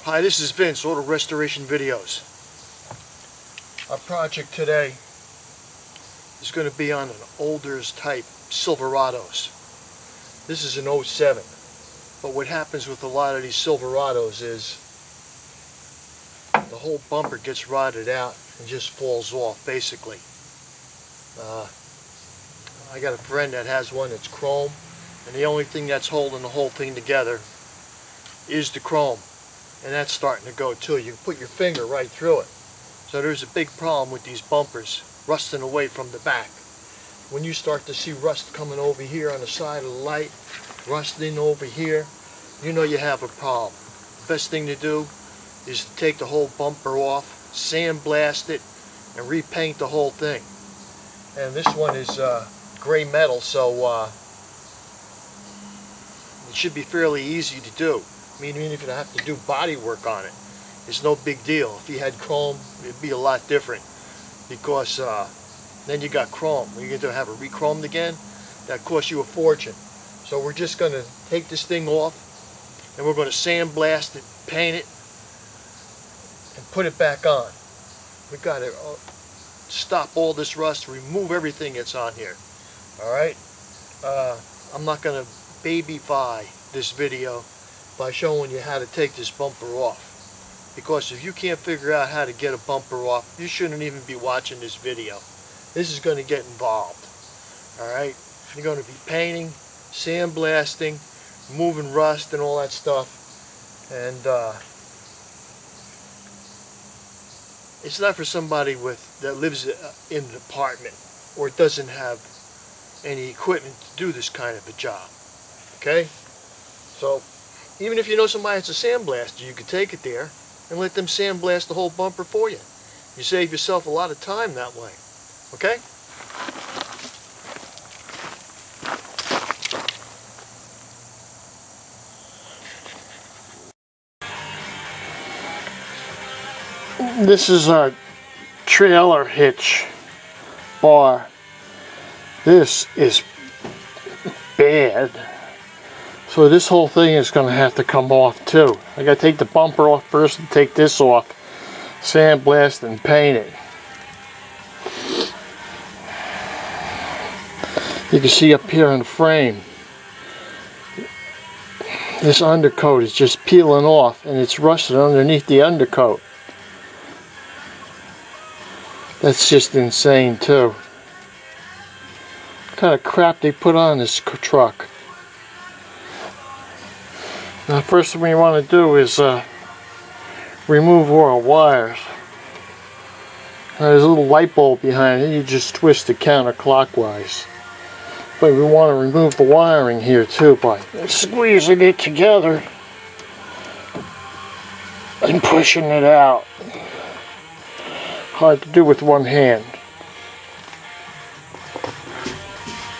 Hi, this is Vince, Auto Restoration Videos. Our project today is going to be on an older type Silverados. This is an '07, but what happens with a lot of these Silverados is the whole bumper gets rotted out and just falls off basically. I got a friend that has one that's chrome, and the only thing that's holding the whole thing together is the chrome. And that's starting to go too. You can put your finger right through it. So there's a big problem with these bumpers rusting away from the back. When you start to see rust coming over here on the side of the light, rusting over here, you know you have a problem. The best thing to do is to take the whole bumper off, sandblast it, and repaint the whole thing. And this one is gray metal, so it should be fairly easy to do. I mean, even if you have to do body work on it, it's no big deal. If you had chrome, it'd be a lot different, because then you got chrome. When you're going to have it re-chromed again, that costs you a fortune. So we're just going to take this thing off, and we're going to sandblast it, paint it, and put it back on. We've got to stop all this rust, remove everything that's on here. Alright? I'm not going to babyfy this video by showing you how to take this bumper off, because if you can't figure out how to get a bumper off, you shouldn't even be watching this video. This is going to get involved. Alright, you're going to be painting, sandblasting, removing rust and all that stuff, and it's not for somebody that lives in an apartment or doesn't have any equipment to do this kind of a job. Okay, so even if you know somebody that's a sandblaster, you could take it there and let them sandblast the whole bumper for you. You save yourself a lot of time that way. Okay? This is our trailer hitch bar. This is bad. So this whole thing is going to have to come off too. I got to take the bumper off first and take this off, sandblast and paint it. You can see up here on the frame, this undercoat is just peeling off, and it's rusted underneath the undercoat. That's just insane too. What kind of crap they put on this truck? Now, first thing we want to do is remove all our wires. There's a little light bulb behind it. You just twist it counterclockwise. But we want to remove the wiring here too by squeezing it together and pushing it out. Hard to do with one hand.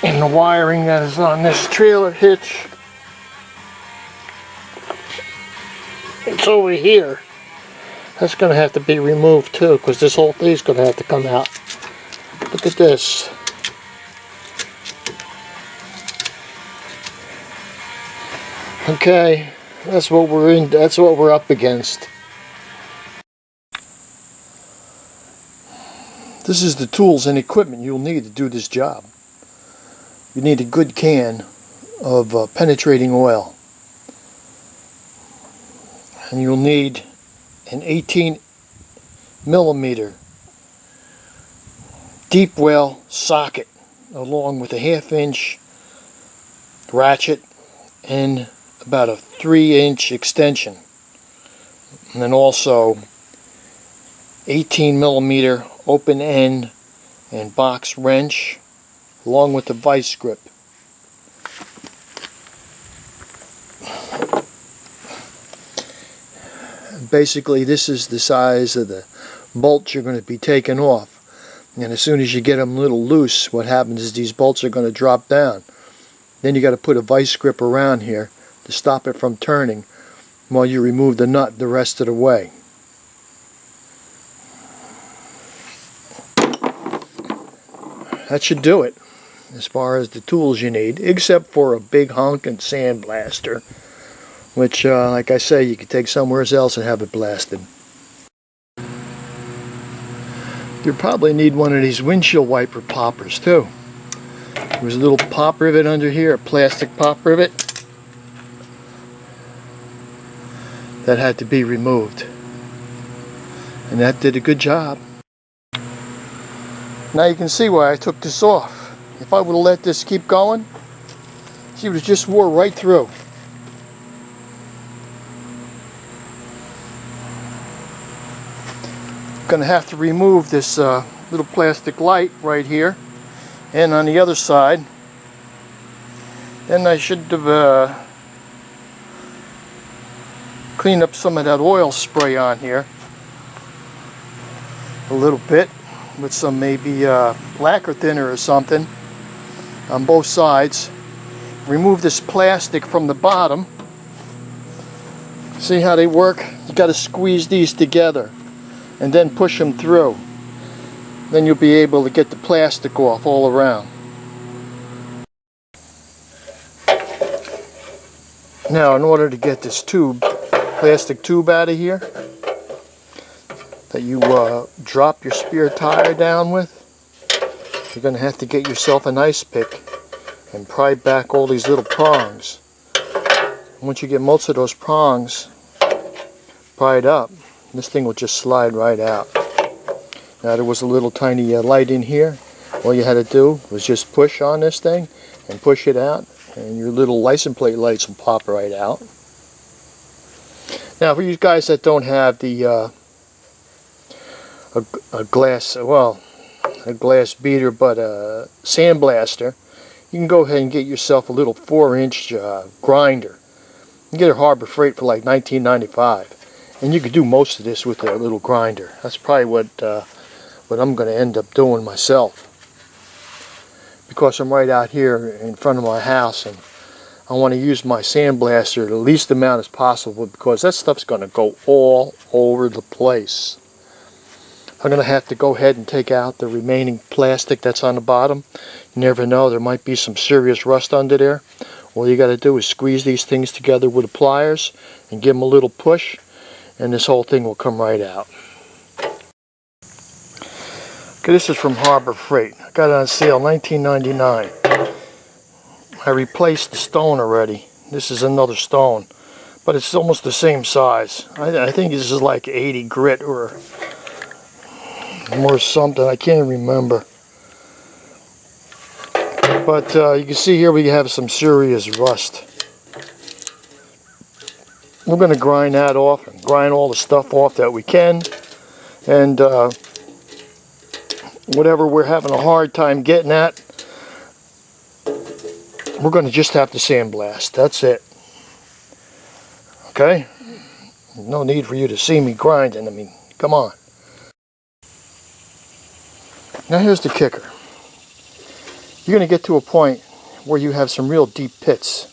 And the wiring that is on this trailer hitch, it's over here. That's going to have to be removed too, because this whole thing's going to have to come out. Look at this. Okay, that's what we're in. That's what we're up against. This is the tools and equipment you'll need to do this job. You need a good can of penetrating oil. And you'll need an 18mm deep well socket, along with a 1/2" ratchet and about a 3" extension. And then also 18mm open end and box wrench, along with the vice grip. Basically, this is the size of the bolts you're going to be taking off. And as soon as you get them a little loose, what happens is these bolts are going to drop down. Then you got to put a vice grip around here to stop it from turning while you remove the nut the rest of the way. That should do it as far as the tools you need, except for a big honking sandblaster which like I say, you could take somewhere else and have it blasted. You probably need one of these windshield wiper poppers too. There's a little pop rivet under here, a plastic pop rivet that had to be removed, and that did a good job. Now you can see why I took this off. If I would have let this keep going, she would have just wore right through. Going to have to remove this little plastic light right here, and on the other side. Then I should have cleaned up some of that oil spray on here a little bit with some maybe lacquer thinner or something on both sides. Remove this plastic from the bottom. See how they work? You got to squeeze these together and then push them through. Then you'll be able to get the plastic off all around. Now, in order to get this plastic tube out of here that you drop your spare tire down with, you're going to have to get yourself an ice pick and pry back all these little prongs. Once you get most of those prongs pried up, this thing will just slide right out. Now, there was a little tiny light in here. All you had to do was just push on this thing and push it out, and your little license plate lights will pop right out. Now, for you guys that don't have the a glass beater but a sandblaster, you can go ahead and get yourself a little 4-inch grinder. You can get a Harbor Freight for like $19.95. And you could do most of this with a little grinder. That's probably what I'm going to end up doing myself, because I'm right out here in front of my house and I want to use my sandblaster the least amount as possible, because that stuff's going to go all over the place. I'm going to have to go ahead and take out the remaining plastic that's on the bottom. You never know, there might be some serious rust under there. All you got to do is squeeze these things together with the pliers and give them a little push, and this whole thing will come right out. Okay, this is from Harbor Freight. I got it on sale, $19.99. I replaced the stone already. This is another stone, but it's almost the same size. I think this is like 80 grit or more something. I can't remember. But you can see here we have some serious rust. We're going to grind that off and grind all the stuff off that we can, and whatever we're having a hard time getting at, we're going to just have to sandblast. That's it. Okay? No need for you to see me grinding. I mean, come on. Now here's the kicker. You're going to get to a point where you have some real deep pits.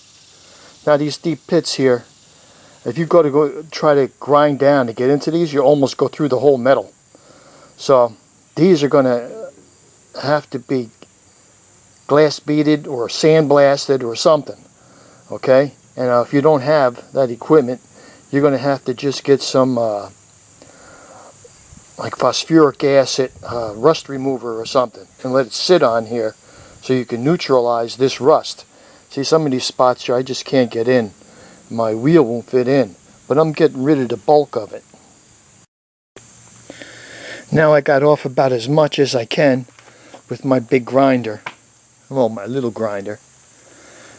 Now these deep pits here, if you go try to grind down to get into these, you almost go through the whole metal. So these are going to have to be glass beaded or sandblasted or something. Okay? And if you don't have that equipment, you're going to have to just get some like phosphoric acid rust remover or something and let it sit on here so you can neutralize this rust. See, some of these spots here I just can't get in. My wheel won't fit in, but I'm getting rid of the bulk of it. Now I got off about as much as I can with my big grinder, well, my little grinder.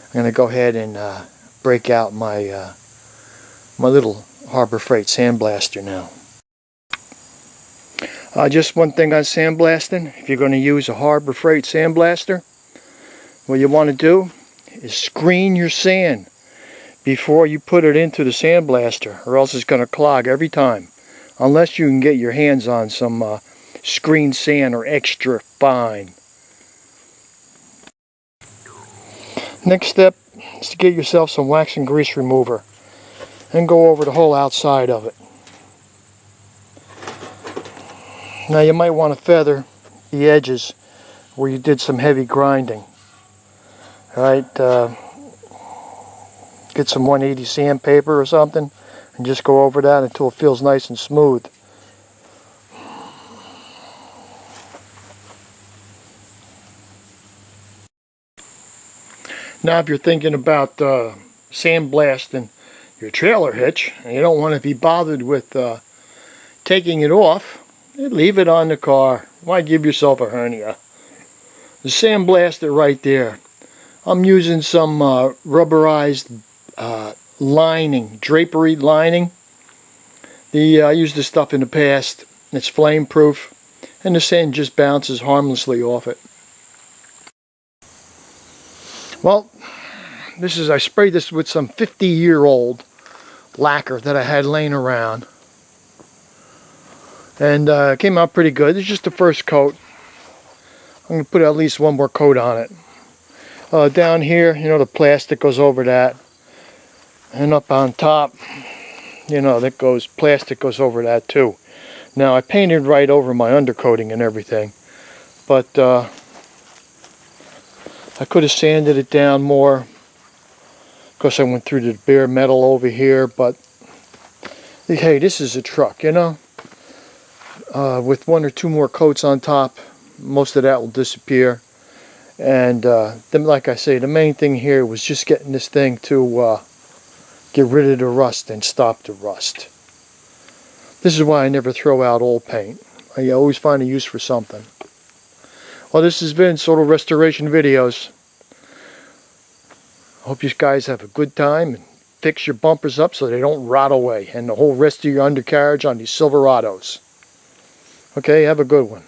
I'm going to go ahead and break out my my little Harbor Freight sandblaster now. Just one thing on sandblasting: if you're going to use a Harbor Freight sandblaster, what you want to do is screen your sand before you put it into the sandblaster, or else it's going to clog every time, unless you can get your hands on some screen sand or extra fine. Next step is to get yourself some wax and grease remover and go over the whole outside of it. Now you might want to feather the edges where you did some heavy grinding. Alright, Get some 180 sandpaper or something and just go over that until it feels nice and smooth. Now if you're thinking about sandblasting your trailer hitch and you don't want to be bothered with taking it off, leave it on the car. Why give yourself a hernia? The sandblaster right there. I'm using some rubberized lining, drapery lining. I used this stuff in the past. It's flame proof and the sand just bounces harmlessly off it. Well, I sprayed this with some 50-year-old lacquer that I had laying around, and it came out pretty good. It's just the first coat. I'm going to put at least one more coat on it. Down here, you know, the plastic goes over that, and up on top, you know, plastic goes over that too. Now I painted right over my undercoating and everything, but I could have sanded it down more. Of course I went through the bare metal over here, but hey, this is a truck, you know. With one or two more coats on top, most of that will disappear. And then, like I say, the main thing here was just getting this thing to get rid of the rust and stop the rust. This is why I never throw out old paint. I always find a use for something. Well, this has been Solar Restoration Videos. Hope you guys have a good time and fix your bumpers up so they don't rot away, and the whole rest of your undercarriage on these Silverados. Okay, have a good one.